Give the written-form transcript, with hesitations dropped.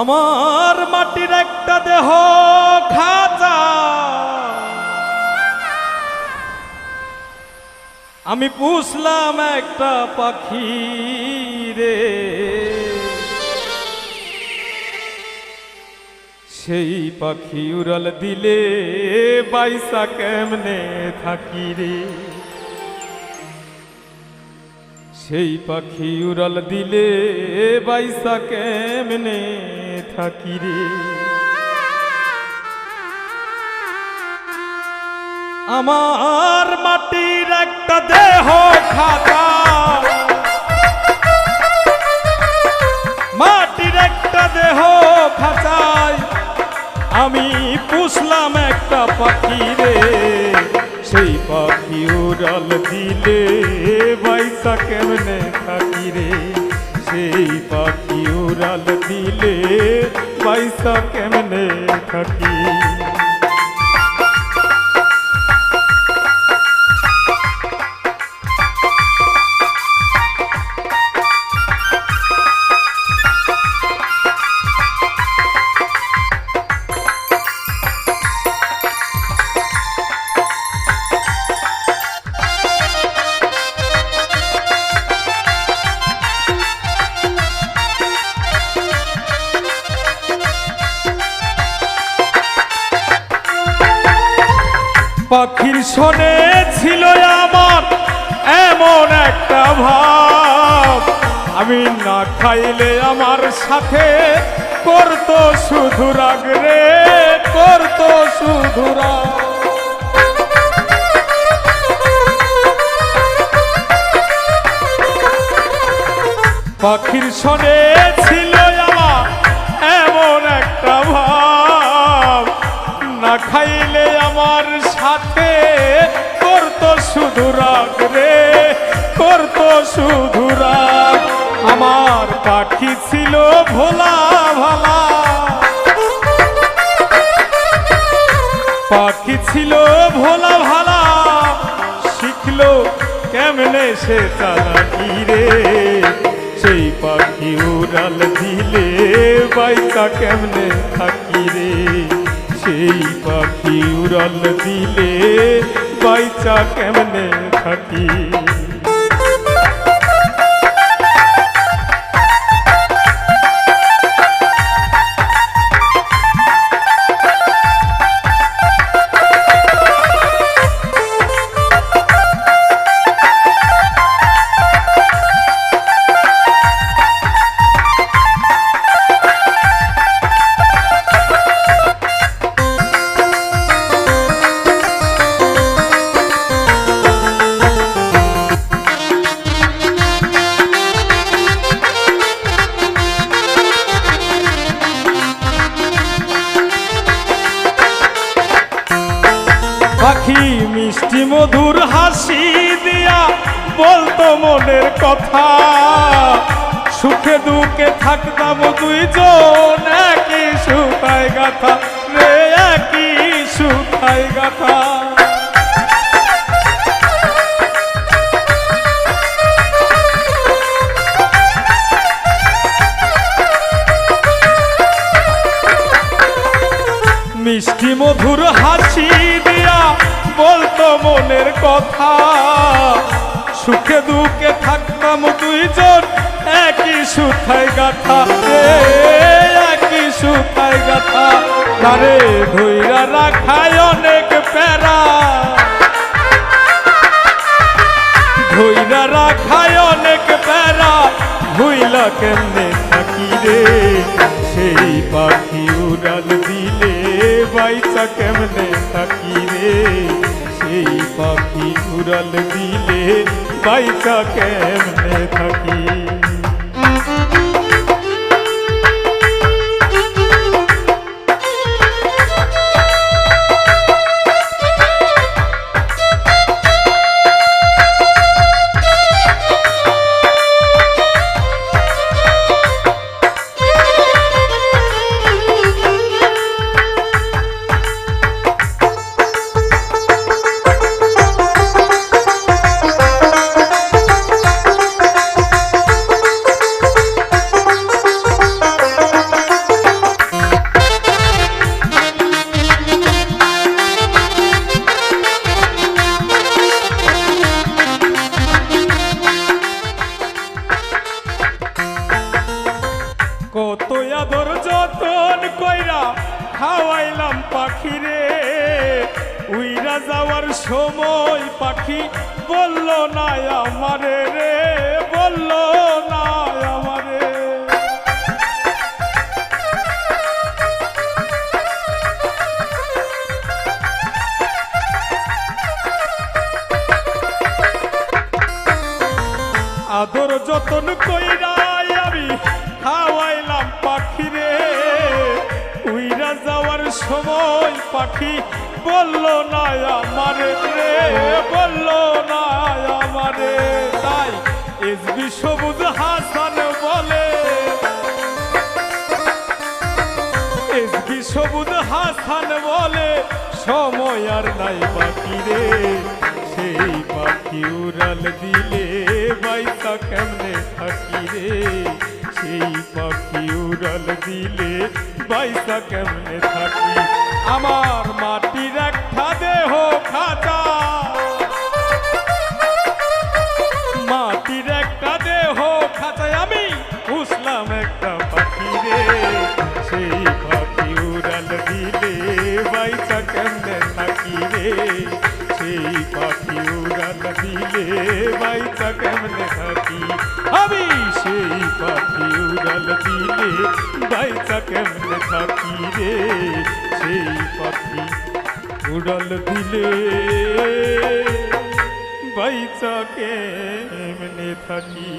আমার মাটির একটা দেহ খাঁচা, আমি পুষলাম একটা পাখি রে, সেই পাখি উড়াল দিলে বাইসা কেমনে থাকি রে, সেই পাখি উড়াল দিলে বাইসা কেমনে থাকি রে। আমার মাটির একটা দেহ খাঁচা, মাটির একটা দেহ খাঁচায় আমি পুষলাম একটা পাখি রে, সেই পাখি উড়াল দিলে বাইসা কেমনে থাকি রে, সেই পাখি উড়াল দিলে বাইসা কেমনে থাকি। পাখির শোনে ছিল আমার এমন একটা ভাব, আমি না খাইলে আমার সাথে করতো শুধু রাগ রে, করতো শুধু রাগ। পাখির শোনে ছিল আমার এমন একটা ভাব, না খাইলে আমার সাথে করতো শুধু রাগ রে, করতো শুধু রাগ। আমার পাখি ছিল ভোলা ভালা, পাখি ছিল ভোলা ভালা, শিখলো কেমনে সে চালাকি রে, সেই পাখি উড়াল দিলে বাইসা কেমনে থাকি রে, সেই পাখি উড়াল দিলে বাইচা কেমনে থাকি। পাখি মিষ্টি মধুর হাসি দিয়া বলতো মনের কথা, সুখে দুঃখে থাকতাম দুইজন একই সুতায় গাথা রে, একই সুতায় গাথা। মিষ্টি মধুর হাসি দিয়া বলতো মনের কথা, সুখে দুঃখে থাকতাম দুইজন একই সুতায় গাথা রে, একই সুতায় গাথা। তারে ধইরা রাখায় অনেক প্যারা, ধইরা রাখায় অনেক প্যারা, ভুইলা কেমনে থাকি রে, সেই পাখি উড়াল দিলে বাইচা কেমনে থাকি রে, সেই পাখি উড়াল দিলে বাইচা কেমনে থাকি। কত আদর যতন কইরা খাওয়াইলাম পাখিরে, উইরা যাওয়ার সময় পাখি বলল না আমারে রে, বলল না আমারে। আদর যতন কইরা আমি খাওয়াইলাম পাখিরে, উইরা যাওয়ার সময় পাখি বলল না আমারে রে, বলল না আমারে। তাই এসবি সবুজ হাসান বলে, এসবি সবুজ হাসান বলে সময় আর নাই বাকি রে, সেই পাখি উড়াল দিলে বাইসা কেমনে থাকি রে, সেই পাখি উড়াল দিলে বাইসা কেমনে থাকি। আমার মাটির একটা দেহ খাঁচা, মাটির একটা দেহ খাঁচায় আমি পুষলাম একটা পাখি রে, সেই পাখি উড়াল দিলে বাইসা কেমনে থাকি রে, সেই পাখি উড়াল দিলে বাইসা কেমনে থাকি আমি, সেই পাখি উড়াল দিলে বাইসা কেমনে থাকি রে, সেই পাখি উড়াল দিলে বাইসা কেমনে থাকি।